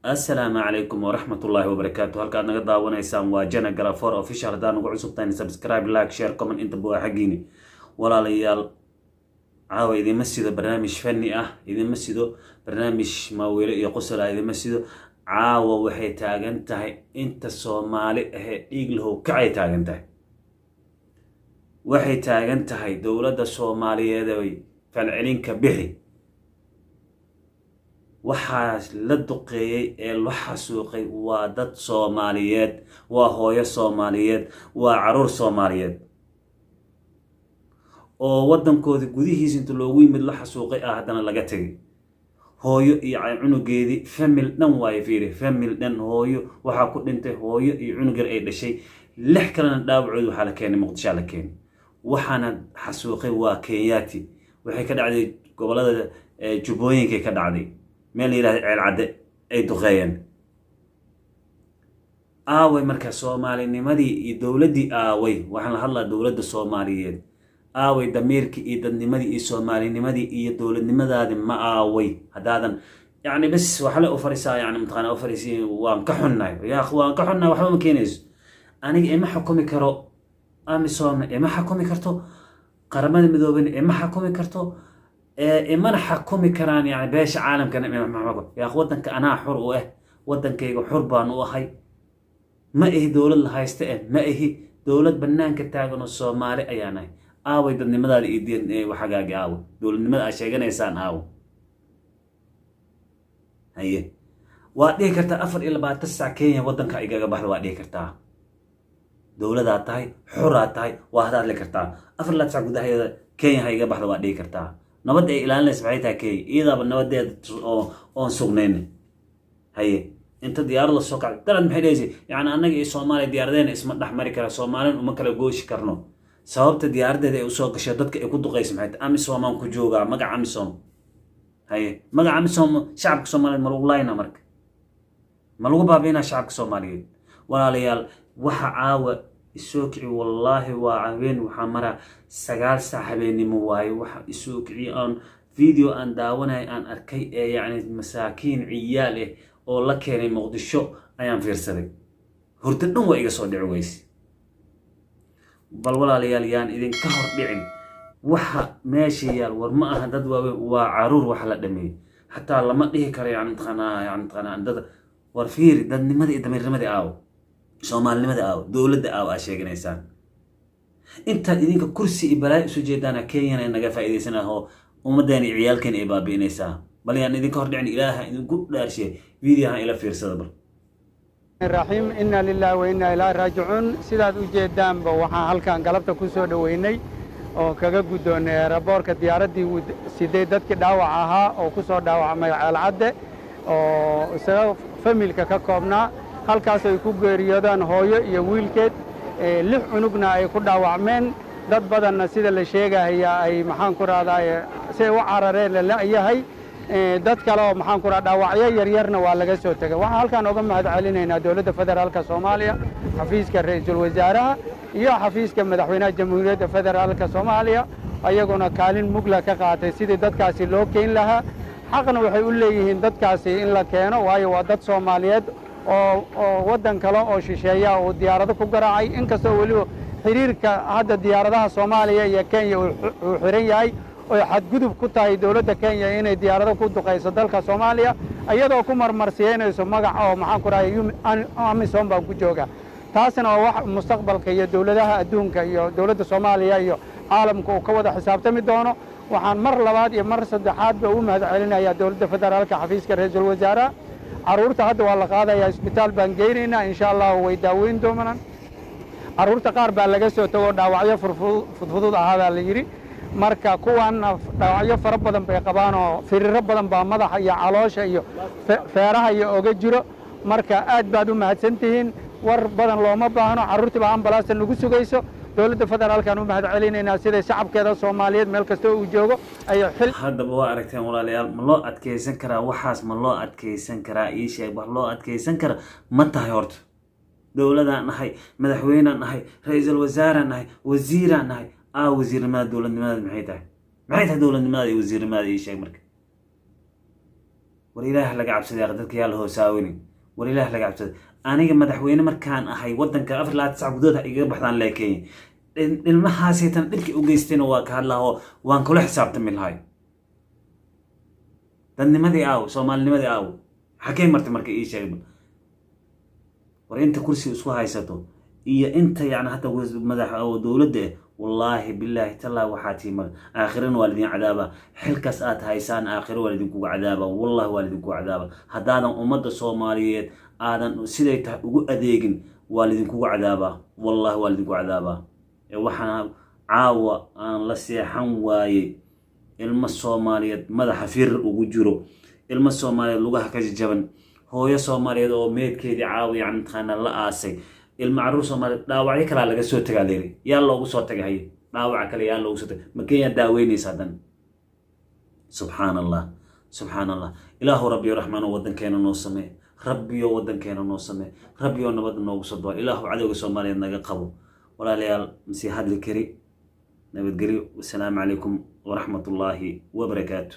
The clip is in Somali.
السلام عليكم ورحمة الله وبركاته. هل كان نقدر ونيسان واجنا جرافور أوفيشال دان وقعد سبتين سبسكرايب لايك شير كومنت انت بوا حقيني ولا ليال عاو إذا مسيدو برنامج فني إذا مسيدو برنامج مويل يقصر إذا مسيدو عاو وحي تاغنتهي انت سومالي هي إيقله كعي تاغنتهي وحي تاغنتهي دولة سومالية دوي فالعلين كبحي waxaa la duqeeyay ee la xasuuqay waa dad Soomaaliyeed waa hooyo Soomaaliyeed waa caruur Soomaaliyeed oo wadankoodii gudihiisa inta loogu yimid la xasuuqay hadana laga tagay hooyo iyo cunugeedii family dhan way fiiri family dhan hooyo waxa ku dhintay hooyo iyo cunug yar ay dhashay lix kalena dhaawacood waxa la keenay Muqdisho la keenay waxaana xasuuqay waa Kenyaati waxay ka dhacday gobolada Jubbooyinka ka dhacday meel ilaahay cad ay duqeeyeen aaway marka Soomaalinimadii iyo dawladii aaway waxaan la hadlaa dawladda Soomaaliyeed aaway damiirkii iyo dadnimadii iyo Soomaalinimadii iyo dawladnimadaadi ma aaway hadaadan yani bas waxa la ofarisaa yani mutaqana ofarisi waan ka xunnaay yaa waan ka xunnaay waxba ma keenayso aniga ima xukumi karo amisom ima xukumi karto qaramada midoobay ima xukumi karto إيمان حكومي كران يعني باش عالم كان يا أخو ودنك أنا حر ودنك يجو حربان وهاي ما إيه دولة اللي هايستقل ما إيه دولة بنان كتاجن الصومالي أياناي آوي دن مدار إيدين إيه وحاجة آوي دولة مدار أشياء إنسان آوي هي وادي كرتا أفر إلا بعد 9 كينيا ودنك إيجا بحر وادي كرتا دولة داتاي حراتاي وهذا اللي كرتا أفر لا تسعى قد هي كينيا هيجا بحر وادي كرتا نبدأ إلى أن سمعتها كي إذا بنبدأ أون سجنين هي أنت ديار الله سوق ترى محيليزي يعني أنا جي صومالي ديار دين اسمه الأحمر كلا صومالي ومكلا جوش كرنو سببت ديار ده وسوق شدتك يكون قيس محيط أمي صومان كجوجا مجا أمي صوم هي مجا أمي صوم شعب صومالي ملولاينا مرك ملوبا بينا شعب صومالي ولا ليال وحعاوة السوكعي والله وعابين وحمرا سجال صاحبيني مواي السوكعي أن فيديو أن داونا أن أركي يعني مساكين عياله أو لكني مقدشو أيام فيرسدي هرتدون وإيجا صدع ويس بل ولا لياليان إذن كهر بيعن وحا ماشي يال ورما أهدد وعرور وحلا دمي حتى لما ديه كري يعني تخنا عندد ورفير دد نمدي دمير نمدي Soomaalinimada dawladda sheeganaysan inta idinka kursi ibaraay soo jeedana Kenya ay naga faa'iideysanaho ummadeena ciyaalkeen ay baabiinaysa bal yaan idinka hor dhicin Ilaahay idinku dhaarshay fiidiyaha ila fiirsada bal rahiim inna lillahi wa inna ilaahi raaji'uun sidaad u jeedaanba waxaan halkan galabta ku soo dhaweynay oo kaga gudoonay raboorka diyaaradii sidee dadkii dhaawac ahaa oo ku soo dhaawacmay Caalcadde oo isaga familka ka koobnaa halkaas ay ku geeriyoodaan hooyo iyo wiilkeed 6 cunugna ay ku dhaawacmeen dad badanna sida la sheegaya ay maxaan ku raadaay si u carareen la yahay dad kale oo maxaan ku raad dhaawacyo yar yarna waa laga soo tagay waxaan halkan uga mahad celinaynaa dawladda federaalka Soomaaliya xafiiska ra'iisul wasaaraha iyo xafiiska madaxweynaha jamhuuriyadda federaalka Soomaaliya ayaguna kaalin mugla ka qaatay sidii dadkaasi loo keen lahaa xaqna waxay u leeyihiin dadkaasi in la keeno waayo waa dad Soomaaliyeed oo wadan kale oo shisheeya oo diyaarado ku garaacay inkastoo waliba xiriirka hadda diyaaradaha Soomaaliya iyo Kenya uu xiran yahay oo xadgudub ku tahay dawladda Kenya inay diyaarado ku duqeyso dalka Soomaaliya ayadoo ku marmarsiinayso magac oo maxaan ku raayay amisom baa ku jooga taasina waa wax mustaqbalka iyo dawladaha adduunka iyo dawladda Soomaaliya iyo caalamka oo ka wada xisaabtami doono waxaan mar labaad iyo mar saddexaad u mahad celinayaa dawladda federaalka xafiiska ra'iisul wasaaraha عرورتا هذا والله قاعدة يا إسبيتال بانجيرينا إن شاء الله ويداوين دومنا عرورتا قارب على جسوا تو دعوية فضفضود هذا اللي يري مركا كوان دعوية فرب بدن بيقبانو في الرب بدن بامضة يا علاش يا فيرها يا أوججرو مركا أد بعد ما هتسنتين ور بدن لو ما بهانو عرورتي بعم بلاس النجوسو جيسو دولة فدرال كانوا بعد علينا ناس إذا شعب كذا صوماليين ملك استوى وجوجو أي حل هذا بوا أركتين ولا ليال ملو أتكيسن كرا وحاس ملو أتكيسن كرا إيش ملو أتكيسن كرا متى هيورت دولة نهاي مدحوينا نهاي رئيس الوزراء نهاي وزيرا نهاي وزير ما دولة ما محيطها دولة ما وزير ما إيش مرك war ilaah laga cabsaday dadka yaa la hoosaawini war ilaah laga cabsaday aniga madaxweyne markaan ahay waddanka 4 gudood igaga baxdaan leekeen ilmahaasaytan dhibkii u geysteen waa ka hadlaa waan kula xisaabtami lahay dadnimadii aaw soomaalinimadii aaw xakee martay marka ii sheegay war inta kursi isku haysato iyo inta yani hatta madax dawladda wallahi billahi talla waxaati ma aakhiran waalidin cadaaba xilkaas aad haysaan aakhir waalidin ku cadaaba wallahi waalidin ku cadaaba hadaadan ummadda Soomaaliyeed aadan siday tahay ugu adeegin waalidin ku cadaaba wallahi waalidin ku cadaaba waxaan caawa aan la seexan waayay ilma Soomaaliyeed madaxa fiir ugu jiro ilma Soomaaliyeed lugaha ka jaban hooyo Soomaaliyeed oo meedkeedii caawa yani taana la aasay ilma caruur Soomaaliyeed dhaawacyo kala laga soo tagaaleeray yaa loogu soo tagay dhaawac kale yaa loogu soo tagay makiya daaweynaysa dan subhanallah subhanallah ilaahu rabbi rahmaanu wadankeena noo samee rabbiyo wadankeena noo samee rabbiyo nabad noogu soo doo ilaahu cadawga Soomaaliyeed naga qabo walaalayaal masi hadli kari nabadgelyo wassalaamu calaykum ورحمة الله وبركاته.